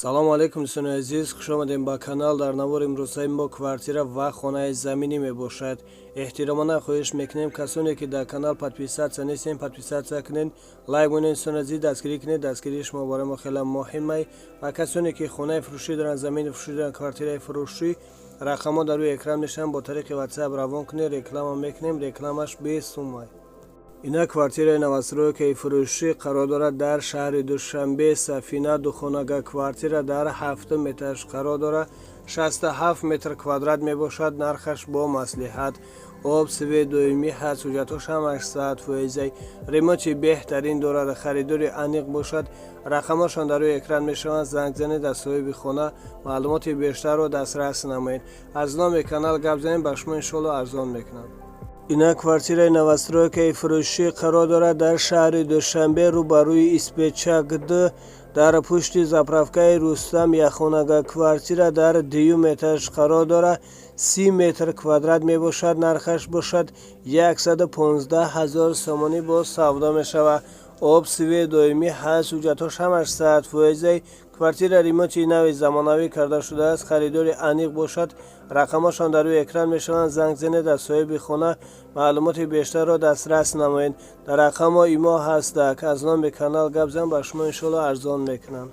салому алейкум дӯстони азиз, хуш омадем ба канал. дар навори имрӯзҳои мо квартира ва хонаи заминӣ мебошад. эҳтиромона хоҳиш мекунем касоне ки дар канал подписатсия нестем, подписатсия кунед, лайк монед, дӯстони азиз дастгирӣ кунед. Дастгирии шумо барои мо хеле муҳимай. ва касоне ки хонаи фурӯшӣ доранд, замини фурӯшӣ доранд, квартираи фурӯшӣ, рақамҳо дар рӯи экран мешаванд. бо тариқи ватсап равон кунед, реклама мекунем, рекламаш бесумай. Ина квартираи новостройкаи фурӯшӣ қарор дорад дар шаҳри Душанбе. Сафина духонага квартира дар 7 этаж қарор дорад. 67 метр квадрат мебошад. нархаш бо маслиҳат, об, сиве доимӣ ҳаст, ҳуҷҷатҳош ҳамаш 100%. ремонти беҳтарин дорад. харидори аниқ бошад. рақамашон дар рӯи экран мешаванд. занг занед аз соҳиби хона маълумоти бештарро дастрас намоед. аз номи канал гап занед, ба шумо иншоалло арзон мекунад. ина квартираи новостройкаи фурӯшӣ қарор дорад дар шаҳри Душанбе, рӯбарӯи испечак-2, дар пушти заправкаи Рустам. яхонага квартира дар 2 этаж қарор дорад. 30 метр квадрат мебошад. нархаш бошад 115 000 сомонӣ бо савдо мешавад. об, сиве доимӣ ҳаст, ҳуҷҷатҳош ҳамаш 100%. квартира ремонти нави замонавӣ карда шудааст. харидори аниқ бошад. рақамашон дар рӯи экран мешаванд. занг занед аз соҳиби хона маълумоти бештарро дастрас намоед. дар рақамҳо имо ҳастак. аз номи канал гап зан, ба шумо иншоалло арзон мекунам.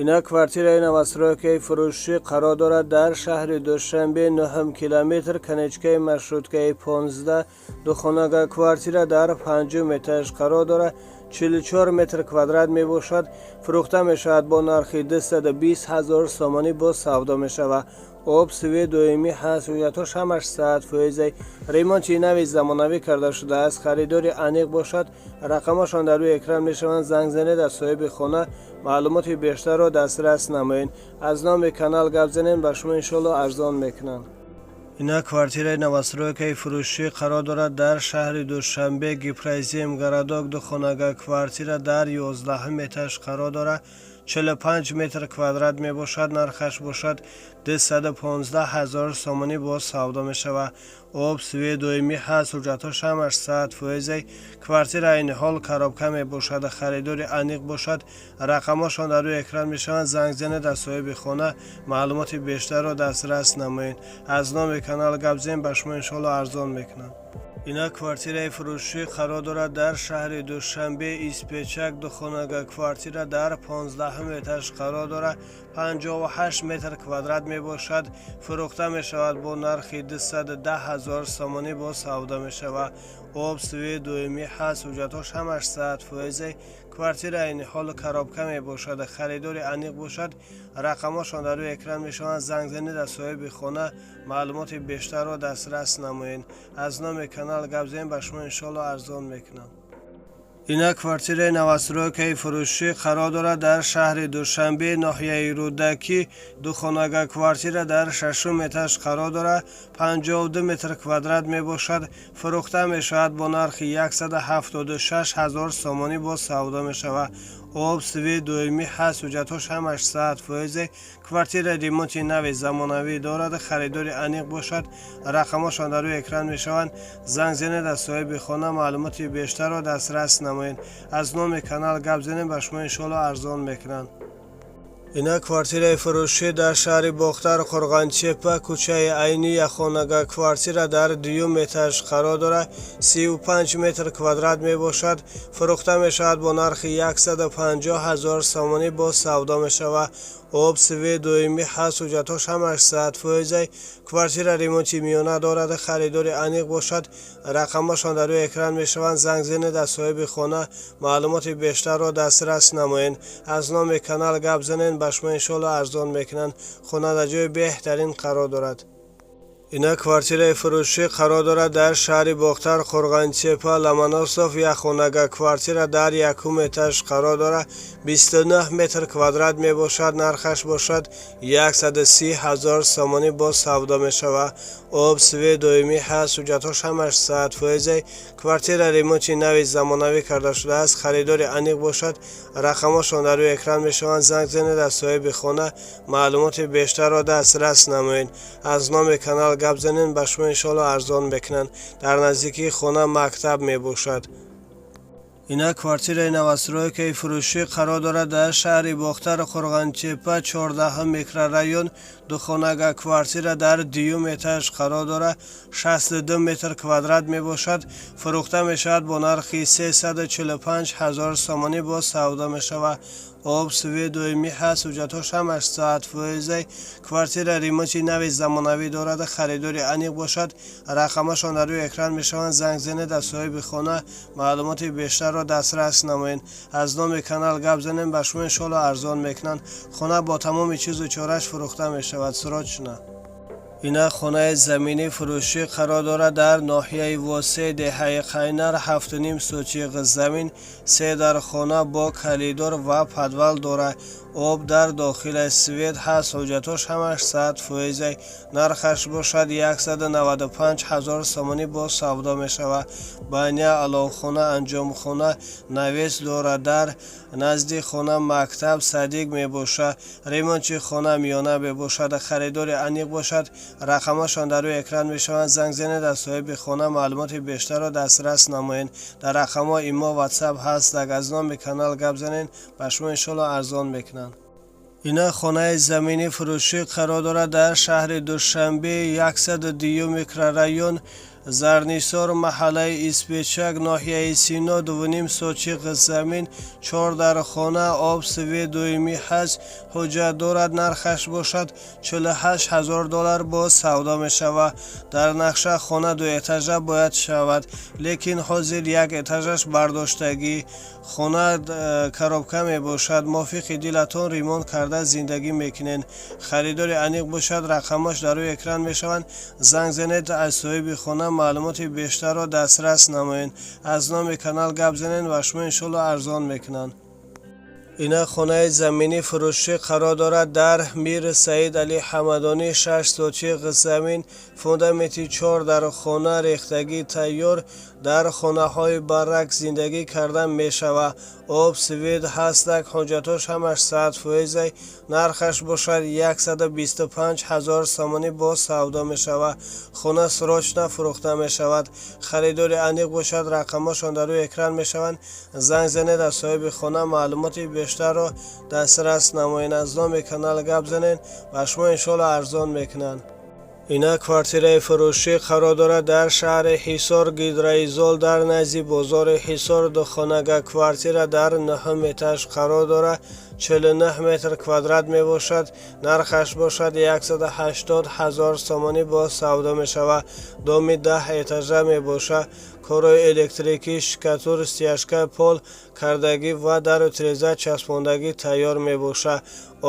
ина квартираи новостройкаи фурӯшӣ қарор дорад дар шаҳри Душанбе, 9 километр, канечкаи маршруткаи 15. духонага квартира дар 5 этаж қарор дорад. 44 метр квадрат мебошад. фурӯхта мешавад бо нархи 220 000 сомонӣ бо савдо мешавад. об, сиве доимӣ ҳаст, ҳуҷҷатҳош ҳамаш 100%. ремонти нави замонавӣ карда шудааст. харидори аниқ бошад. рақамашон дар рӯи экран мешаванд. занг занед аз соҳиби хона маълумоти бештарро дастрас намоед. аз номи канал гап занед, ба шумо иншоалло арзон мекунам. ина квартираи новостройкаи фурӯшӣ қарор дорад дар шаҳри Душанбе, Гипрайзем городок. духонага квартира дар 11 этаж қарор дорад. 45 метр квадрат мебошад. нархаш бошад 215 000 сомонӣ бо савдо мешавад. об, сиве доимӣ ҳаст, ҳуҷҷатҳош ҳамаш 100%. квартира айни ҳол коробка мебошад. харидори аниқ бошад. рақамашон дар рӯи экран мешаванд. занг занед аз соҳиби хона маълумоти бештарро дастрас намоед. аз номи канал гап занед, ба шумо иншоалло арзон мекунам. ина квартираи фурӯшӣ қарор дорад дар шаҳри Душанбе, испечак. духонага квартира дар 15 этаж қарор дорад. 58 метр квадрат мебошад. фурӯхта мешавад бо нархи 210 000 сомонӣ бо савдо мешавад. об, сиве доимӣ ҳаст, ҳуҷҷатҳош ҳамаш 100%. квартира айни ҳол коробка мебошад. харидори аниқ бошад. рақамашон дар рӯи экран мешаванд. занг занед аз соҳиби хона маълумоти бештарро дастрас намоед. аз номи канал гап занед, ба шумо иншоалло арзон мекунам. ина квартираи новостройкаи фурӯшӣ қарор дорад дар шаҳри Душанбе, ноҳияи Рӯдакӣ. духонага квартира дар 6 этаж қарор дорад. 52 метр квадрат мебошад. фурӯхта мешавад бо нархи 176 000 сомонӣ бо савдо мешавад. об, сиве доимӣ ҳаст, ҳуҷҷатҳош ҳамаш 100%. квартира ремонти нави замонавӣ дорад. харидори аниқ бошад. рақамашон дар рӯи экран мешаванд. занг занед аз соҳиби хона маълумоти бештарро дастрас намоед. аз номи канал гап занед, ба шумо иншоалло арзон мекунанд. ина квартираи фурӯшӣ дар шаҳри Бохтар, Қурғонтепа, кӯчаи Айни. яхонага квартира дар 2 этаж қарор дорад. 35 метр квадрат мебошад. фурӯхта мешавад бо нархи 150 000 сомонӣ бо савдо мешавад. об, сиве доимӣ ҳаст, ҳуҷҷатҳош ҳамаш 100%. квартира ремонти миёна дорад. харидори аниқ бошад. рақамашон дар рӯи экран мешаванд. занг занед аз соҳиби хона маълумоти бештарро дастрас намоед. аз номи канал гап занед, ба шумо иншоалло арзон мекунанд. хона дар ҷои беҳтарин қарор дорад. ина квартираи фурӯшӣ қарор дорад дар шаҳри Бохтар, Қурғонтепа, Ломоносов. яхонага квартира дар 1 этаж қарор дорад. 29 метр квадрат мебошад. нархаш бошад 130 000 сомонӣ бо савдо мешавад. об, сиве доимӣ ҳаст, ҳуҷҷатҳош ҳамаш 100%. квартира ремонти нави замонавӣ карда шудааст. харидори аниқ бошад. рақамашон дар рӯи экран мешаванд. занг занед аз соҳиби хона маълумоти бештарро дастрас намоед. аз номи канал гап занед, ба шумо иншоалло арзон мекунанд. дар наздикии хона мактаб мебошад. اینا کвартираи новостройкаи фурӯшӣ қарор дорад дар шаҳри бохтар қурғонтепа 14 микрорайон. духонага квартира дар дуюм этаж қарор дорад 62 метр квадрат мебошад. фурӯхта мешавад бо нархи 345 000 сомонӣ бо савдо мешавад. об суве доимӣ ҳаст, ҳуҷҷатҳош ҳамаш 100%. квартира ремонти нави замонавӣ дорад. харидори аниқ бошад. рақамашон дар рӯи экран мешаванд. занг занед аз соҳиби хона маълумоти бештарро дастрас намоед. аз номи канал гап занем, ба шумо иншоалло арзон мекунанд. хона бо тамоми чизу чораш фурӯхта мешавад. срочно. اینا خانه زمینی فروشی قرار دارد در ناحیه واسع دهه قینر 7.5 سوچیق زمین 3 در خانه با کلیدار و پدول دارد. آب در داخل سوید هست. حجتش همش 100%. نرخش باشد 195 000 سامانی با سودا می شود. بینه علاق خانه انجام خانه نویس دارد. در نزدیک خانه مکتب صدیق می باشد. ریمونت خانه میانه می باشد. خریدار انیق باشد. رقمشان در روی اکران می شوند. زنگ زنید از صاحب خانه معلومات بیشتر را دسترس نمایید. در رقم ها ایما واتساپ هست. از نام کانال گپ زنید. به شما انشالله ارزان میکنند. اینا خانه زمینی فروشی قرار دارد در شهر دوشنبه 102 میکرورایون زرنیسار محله اسپیچک ناحیه سینا 2.5 سوچیق زمین 4 در خانه آب سوی دویمی هست. حجت دارد. نرخش باشد 48,000 دلار با سودا می شود. در نقشه خانه 2 اتاژه باید شود، لیکن حاضر 1 اتاژش برداشتگی. خانه کارابکا می باشد. موافق دلتون ریمونت کرده زندگی میکنین. خریدار انیق باشد. رقمش در روی اکران می شوند. زنگ زنید از صاحب خانه معلومات بیشتر را دسترس نمایید. از نام کانال گپ زنید و شما انشالله ارزان میکنند. اینا خانه زمینی فروشی قرار دارد در میر سعید علی حمدانی 6 سوچیق زمین فوندامنتی 4 در خانه ریختگی تیار. در خانه های برک زندگی کردن می شود. آب سوید هستک. حجتش همش 100%. نرخش باشد 125,000 سامانی با سودا می شود. خانه سراچ فروخته می شود. خریدار انیق باشد. رقمشان در روی اکران می شوند. زنگ زنید از صاحب خانه معلوماتی بیشتر را دسترس نمایید. از نام کانال گپ زنید و شما انشالله ارزان میکنند. اینا کвартираи фурӯшӣ қарор дорад дар шаҳри ҳисор гидрайзол дар назди бозори ҳисор. духонага квартира дар 9 этаж қарор дорад. 49 метр квадрат мебошад. нархаш бошад 180,000 сомонӣ бо савдо мешавад. доми 10 этажа мебошад. корои электрикӣ, шикатур, стяжка, пол кардагӣ ва дару тиреза часпондагӣ тайёр мебошад.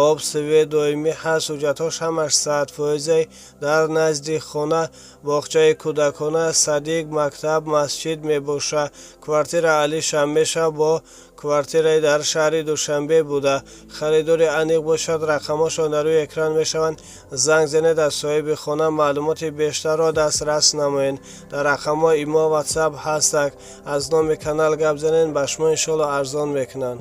об суве доимӣ ҳаст. ҳуҷҷатҳош ҳамаш 100%. дар назди хона боғчаи кӯдакона, садиқ, мактаб, масҷид мебошад. квартира али шамбеша бо квартираи дар шаҳри душанбе буда. харидори аниқ бошад. рақамашон дар рӯи экран мешаванд. занг занед аз соҳиби хона маълумоти бештарро дастрас намоед. дар рақамҳо имо ватсап ҳастак. аз номи канал гап занед. ба шумо иншоалло арзон мекунанд.